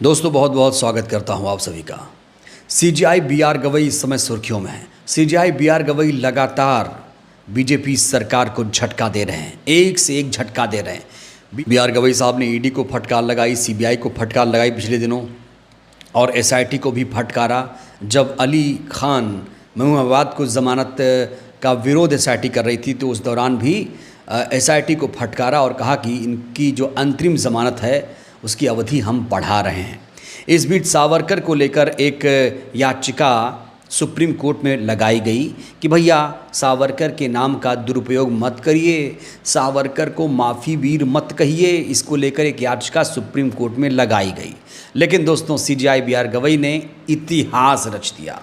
दोस्तों बहुत बहुत स्वागत करता हूं आप सभी का। सीजेआई बीआर गवई इस समय सुर्खियों में है। सीजेआई बीआर गवई लगातार बीजेपी सरकार को झटका दे रहे हैं, एक से एक झटका दे रहे हैं। बीआर गवई साहब ने ईडी को फटकार लगाई, सीबीआई को फटकार लगाई पिछले दिनों, और एसआईटी को भी फटकारा। जब अली खान महमूदाबाद को ज़मानत का विरोध एसआईटी कर रही थी तो उस दौरान भी एसआईटी को फटकारा और कहा कि इनकी जो अंतरिम ज़मानत है उसकी अवधि हम बढ़ा रहे हैं। इस बीच सावरकर को लेकर एक याचिका सुप्रीम कोर्ट में लगाई गई कि भैया सावरकर के नाम का दुरुपयोग मत करिए, सावरकर को माफ़ी वीर मत कहिए। इसको लेकर एक याचिका सुप्रीम कोर्ट में लगाई गई। लेकिन दोस्तों सीजेआई बीआर गवई ने इतिहास रच दिया,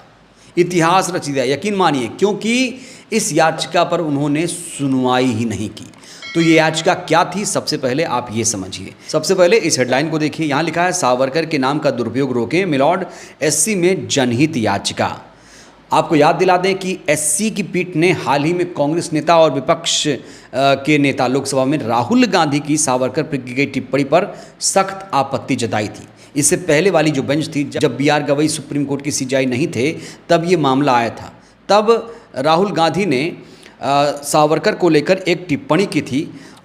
इतिहास रच दिया, यकीन मानिए, क्योंकि इस याचिका पर उन्होंने सुनवाई ही नहीं की। तो ये याचिका क्या थी, सबसे पहले आप ये समझिए। सबसे पहले इस हेडलाइन को देखिए, यहाँ लिखा है सावरकर के नाम का दुरुपयोग रोकें, मिलॉर्ड एससी में जनहित याचिका। आपको याद दिला दें कि एससी की पीठ ने हाल ही में कांग्रेस नेता और विपक्ष के नेता लोकसभा में राहुल गांधी की सावरकर पर की गई टिप्पणी पर सख्त आपत्ति जताई थी। इससे पहले वाली जो बेंच थी, जब बीआर गवई सुप्रीम कोर्ट की सीजेआई नहीं थे, तब ये मामला आया था। तब राहुल गांधी ने सावरकर को लेकर एक टिप्पणी की थी।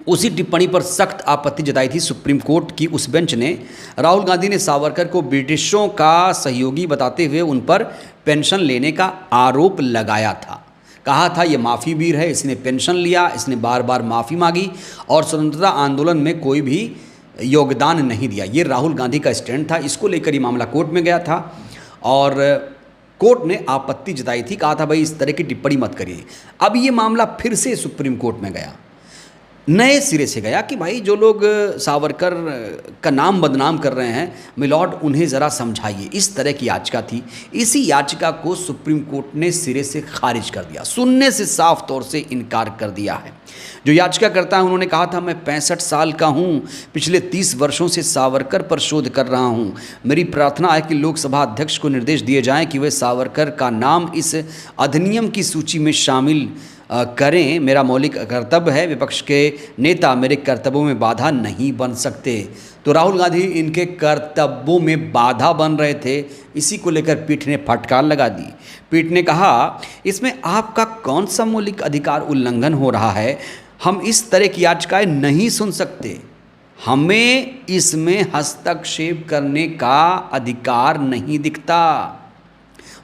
उसी टिप्पणी पर सख्त आपत्ति जताई थी सुप्रीम कोर्ट की उस बेंच ने। राहुल गांधी ने सावरकर को ब्रिटिशों का सहयोगी बताते हुए उन पर पेंशन लेने का आरोप लगाया था। कहा था ये माफ़ी वीर है, इसने पेंशन लिया, इसने बार बार माफ़ी मांगी और स्वतंत्रता आंदोलन में कोई भी योगदान नहीं दिया। ये राहुल गांधी का स्टैंड था। इसको लेकर ये मामला कोर्ट में गया था और कोर्ट ने आपत्ति जताई थी, कहा था भाई इस तरह की टिप्पणी मत करिए। अब ये मामला फिर से सुप्रीम कोर्ट में गया, नए सिरे से गया कि भाई जो लोग सावरकर का नाम बदनाम कर रहे हैं, मिलॉर्ड उन्हें ज़रा समझाइए। इस तरह की याचिका थी। इसी याचिका को सुप्रीम कोर्ट ने सिरे से खारिज कर दिया, सुनने से साफ तौर से इनकार कर दिया है। जो याचिका करता है उन्होंने कहा था मैं 65 साल का हूँ, पिछले 30 वर्षों से सावरकर पर शोध कर रहा हूँ। मेरी प्रार्थना है कि लोकसभा अध्यक्ष को निर्देश दिए जाएं कि वे सावरकर का नाम इस अधिनियम की सूची में शामिल करें। मेरा मौलिक कर्तव्य है, विपक्ष के नेता मेरे कर्तव्यों में बाधा नहीं बन सकते। तो राहुल गांधी इनके कर्तव्यों में बाधा बन रहे थे। इसी को लेकर पीठ ने फटकार लगा दी। पीठ ने कहा इसमें आपका कौन सा मौलिक अधिकार उल्लंघन हो रहा है, हम इस तरह की याचिकाएं नहीं सुन सकते, हमें इसमें हस्तक्षेप करने का अधिकार नहीं दिखता,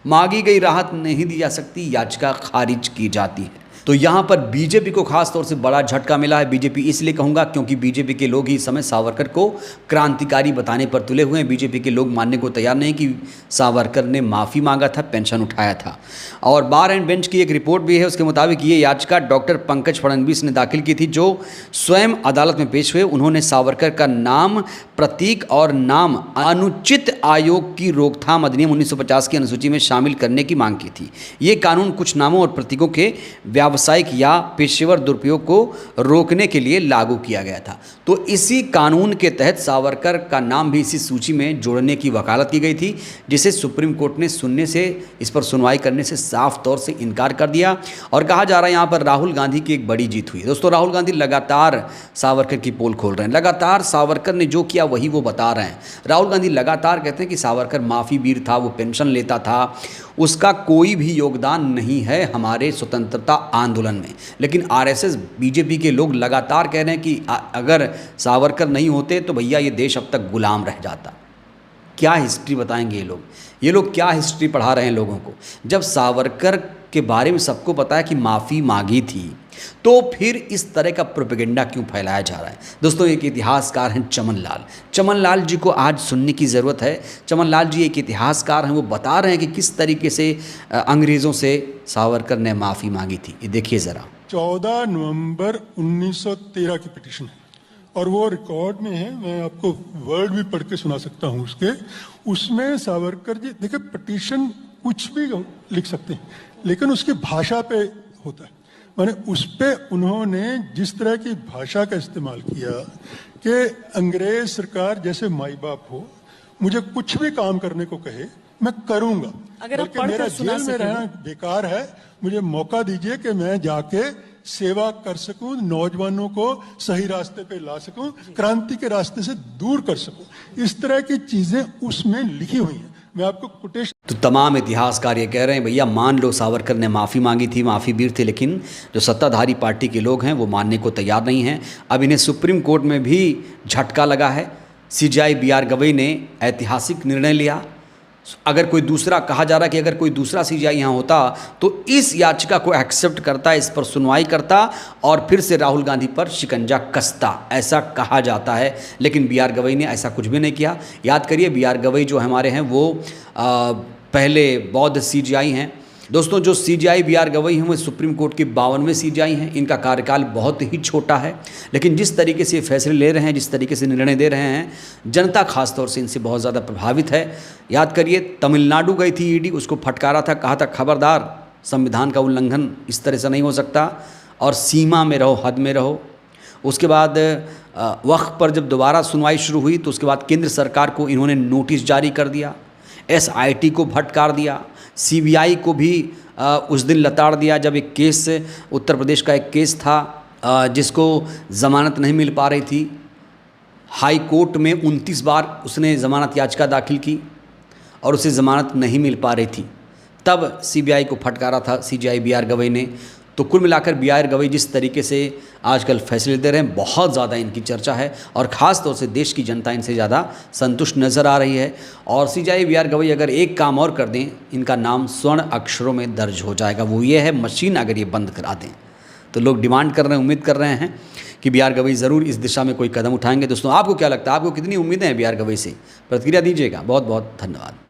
मांगी गई राहत नहीं दी जा सकती, याचिका खारिज की जाती है। तो यहाँ पर बीजेपी को खास तौर से बड़ा झटका मिला है। बीजेपी इसलिए कहूँगा क्योंकि बीजेपी के लोग ही इस समय सावरकर को क्रांतिकारी बताने पर तुले हुए हैं। बीजेपी के लोग मानने को तैयार नहीं कि सावरकर ने माफ़ी मांगा था, पेंशन उठाया था। और बार एंड बेंच की एक रिपोर्ट भी है, उसके मुताबिक ये याचिका डॉक्टर पंकज फडणवीस ने दाखिल की थी, जो स्वयं अदालत में पेश हुए। उन्होंने सावरकर का नाम, प्रतीक और नाम अनुचित आयोग की रोकथाम अधिनियम 1950 की अनुसूची में शामिल करने की मांग की थी। ये कानून कुछ नामों और प्रतीकों के व्यावसायिक या पेशेवर दुरुपयोग को रोकने के लिए लागू किया गया था। तो इसी कानून के तहत सावरकर का नाम भी इसी सूची में जोड़ने की वकालत की गई थी, जिसे सुप्रीम कोर्ट ने सुनने से, इस पर सुनवाई करने से साफ तौर से इनकार कर दिया। और कहा जा रहा है यहाँ पर राहुल गांधी की एक बड़ी जीत हुई। दोस्तों राहुल गांधी लगातार सावरकर की पोल खोल रहे हैं, लगातार सावरकर ने जो किया वही वो बता रहे हैं। राहुल गांधी लगातार कहते हैं कि सावरकर माफ़ी वीर था, वो पेंशन लेता था, उसका कोई भी योगदान नहीं है हमारे स्वतंत्रता आंदोलन में। लेकिन आरएसएस, बीजेपी के लोग लगातार कह रहे हैं कि अगर सावरकर नहीं होते तो भैया ये देश अब तक गुलाम रह जाता। क्या हिस्ट्री बताएंगे ये लोग क्या हिस्ट्री पढ़ा रहे हैं लोगों को। जब सावरकर के बारे में सबको पता है कि माफ़ी मांगी थी, तो फिर इस तरह का प्रोपेगेंडा क्यों फैलाया जा रहा है। दोस्तों एक इतिहासकार हैं चमन लाल जी को आज सुनने की ज़रूरत है। चमन लाल जी एक इतिहासकार हैं, वो बता रहे हैं कि किस तरीके से अंग्रेज़ों से सावरकर ने माफ़ी मांगी थी। ये देखिए ज़रा। 14 नवंबर 1913 की पिटीशन है और वो रिकॉर्ड में है, मैं आपको वर्ड भी पढ़ के सुना सकता हूँ उसके। उसमें सावरकर जी, देखिए पिटीशन कुछ भी लिख सकते हैं लेकिन उसकी भाषा पे होता है। माने उस पे उन्होंने जिस तरह की भाषा का इस्तेमाल किया कि अंग्रेज सरकार जैसे माई बाप हो, मुझे कुछ भी काम करने को कहे मैं करूंगा, बल्कि मेरा जेल में रहना बेकार है, मुझे मौका दीजिए कि मैं जाके सेवा कर सकूं, नौजवानों को सही रास्ते पे ला सकूं, क्रांति के रास्ते से दूर कर सकूं। इस तरह की चीजें उसमें लिखी हुई हैं। मैं आपको कोटेशन। तो तमाम इतिहासकार ये कह रहे हैं भैया मान लो सावरकर ने माफ़ी मांगी थी, माफ़ी वीर थे, लेकिन जो सत्ताधारी पार्टी के लोग हैं वो मानने को तैयार नहीं हैं। अब इन्हें सुप्रीम कोर्ट में भी झटका लगा है। सीजेआई बीआर गवई ने ऐतिहासिक निर्णय लिया। अगर कोई दूसरा, कहा जा रहा है कि अगर कोई दूसरा सीजेआई यहाँ होता तो इस याचिका को एक्सेप्ट करता, इस पर सुनवाई करता और फिर से राहुल गांधी पर शिकंजा कसता, ऐसा कहा जाता है। लेकिन बीआर गवई ने ऐसा कुछ भी नहीं किया। याद करिए बीआर गवई जो हमारे हैं वो पहले बौद्ध सीजेआई हैं। दोस्तों जो सीजेआई बीआर गवई हैं वो सुप्रीम कोर्ट के 52वें सीजेआई हैं। इनका कार्यकाल बहुत ही छोटा है, लेकिन जिस तरीके से फैसले ले रहे हैं, जिस तरीके से निर्णय दे रहे हैं, जनता खासतौर से इनसे बहुत ज़्यादा प्रभावित है। याद करिए तमिलनाडु गई थी ईडी, उसको फटकारा था, कहा था खबरदार संविधान का उल्लंघन इस तरह से नहीं हो सकता और सीमा में रहो, हद में रहो। उसके बाद वक्त पर जब दोबारा सुनवाई शुरू हुई तो उसके बाद केंद्र सरकार को इन्होंने नोटिस जारी कर दिया, एसआईटी को फटकार दिया, सीबीआई को भी उस दिन लताड़ दिया जब एक केस, उत्तर प्रदेश का एक केस था जिसको ज़मानत नहीं मिल पा रही थी। हाई कोर्ट में 29 बार उसने ज़मानत याचिका दाखिल की और उसे ज़मानत नहीं मिल पा रही थी, तब सीबीआई को फटकारा था सीजेआई बीआर गवई ने। तो कुल मिलाकर बीआर गवई जिस तरीके से आजकल फैसले दे रहे हैं, बहुत ज़्यादा इनकी चर्चा है और ख़ास तौर से देश की जनता इनसे ज़्यादा संतुष्ट नज़र आ रही है। और सीजेआई बीआर गवई अगर एक काम और कर दें, इनका नाम स्वर्ण अक्षरों में दर्ज हो जाएगा। वो ये है, मशीन अगर ये बंद करा दें तो लोग डिमांड कर रहे हैं, उम्मीद कर रहे हैं कि बीआर गवई ज़रूर इस दिशा में कोई कदम उठाएंगे। दोस्तों आपको क्या लगता है, आपको कितनी उम्मीदें हैं बीआर गवई से? प्रतिक्रिया दीजिएगा। बहुत बहुत धन्यवाद।